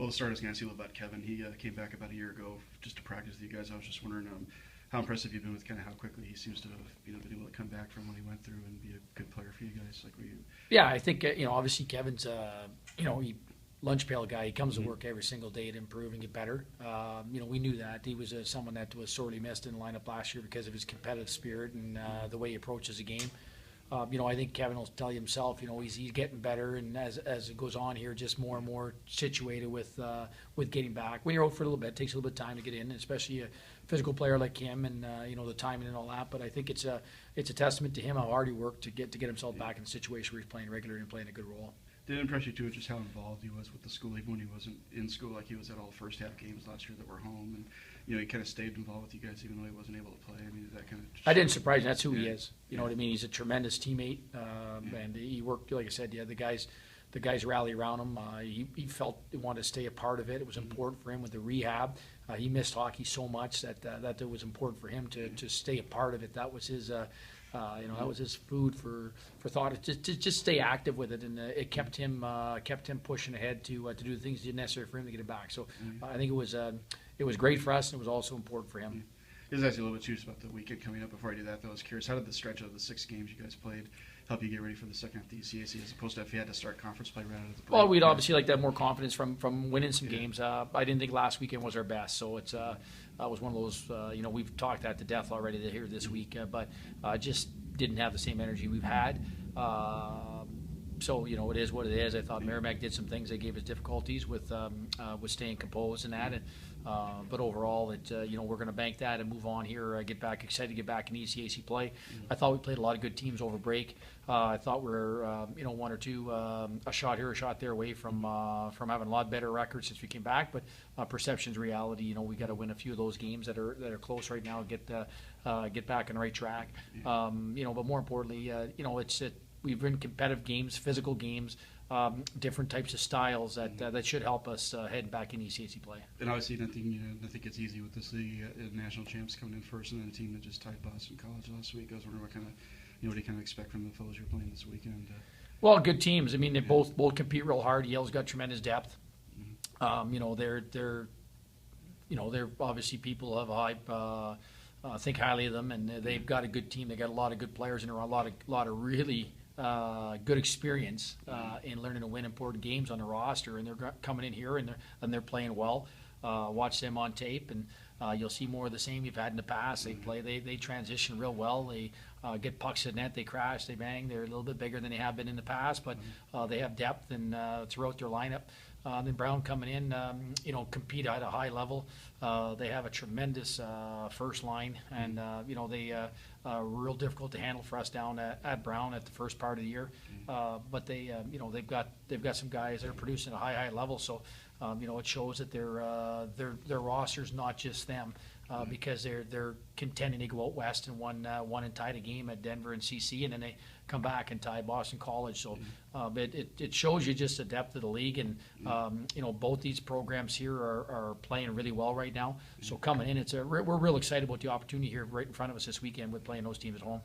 Well, to start, I was going to ask you about Kevin. He came back about a year ago just to practice with you guys. I was just wondering how impressive you've been with kind of how quickly he seems to have been able to come back from when he went through and be a good player for you guys. Like, were you? Yeah, I think obviously Kevin's he lunch pail guy. He comes to Mhm. work every single day to improve and get better. We knew that he was someone that was sorely missed in the lineup last year because of his competitive spirit and the way he approaches the game. I think Kevin will tell you himself. He's getting better, and as it goes on here, just more and more situated with getting back. When you're out for a little bit, it takes a little bit of time to get in, especially a physical player like him, and the timing and all that. But I think it's a testament to him how hard he worked to get himself back in a situation where he's playing regularly and playing a good role. Did it impress you too just how involved he was with the school, even when he wasn't in school? Like he was at all the first half games last year that were home, and he kind of stayed involved with you guys even though he wasn't able to play. I mean, is that kind of? I didn't surprise me. That's who he Yeah. is. You know what I mean? He's a tremendous teammate, and he worked, like I said. Yeah, the guys rally around him. He felt he wanted to stay a part of it. It was important for him with the rehab. He missed hockey so much that it was important for him to stay a part of it. That was his. That was his food for thought. Just stay active with it, and it kept him pushing ahead to do the things necessary for him to get it back. So I think it was great for us, and it was also important for him. I was asking a little bit too about the weekend coming up. Before I do that, though, I was curious, how did the stretch of the 6 games you guys played help you get ready for the second half of the ECAC, as opposed to if you had to start conference play right out of the break? Well, we'd obviously like to have more confidence from winning some games. I didn't think last weekend was our best, so it was one of those. We've talked that to death already here this week, but just didn't have the same energy we've had. So it is what it is. I thought Merrimack did some things that gave us difficulties with staying composed and that. But overall, we're going to bank that and move on here. Excited to get back in ECAC play. I thought we played a lot of good teams over break. I thought we were one or two a shot here, a shot there away from having a lot better records since we came back. But perception's reality. We got to win a few of those games that are close right now. Get back on the right track. But more importantly, we've been competitive games, physical games, different types of styles that should help us head back in ECAC play. And obviously, nothing gets easy with this league. National champs coming in first, and then a team that just tied Boston College last week. I was wondering what do you kind of expect from the foes you're playing this weekend? Well, good teams. I mean, they both compete real hard. Yale's got tremendous depth. They're obviously people have hype. Think highly of them, and they've got a good team. They got a lot of good players and a lot of really good experience in learning to win important games on the roster, and they're coming in here and they're playing well. Watch them on tape, and you'll see more of the same you've had in the past. They transition real well. They get pucks at net, they crash, they bang. They're a little bit bigger than they have been in the past, but they have depth and throughout their lineup. Then Brown coming in, compete at a high level. They have a tremendous first line, and they real difficult to handle for us down at Brown at the first part of the year. But they've got some guys that are producing at a high level. So it shows that their roster's not just them. Because they're contending to go out west and won and tied a game at Denver and CC, and then they come back and tie Boston College. So it shows you just the depth of the league, and both these programs here are playing really well right now. So coming in, we're real excited about the opportunity here right in front of us this weekend with playing those teams at home.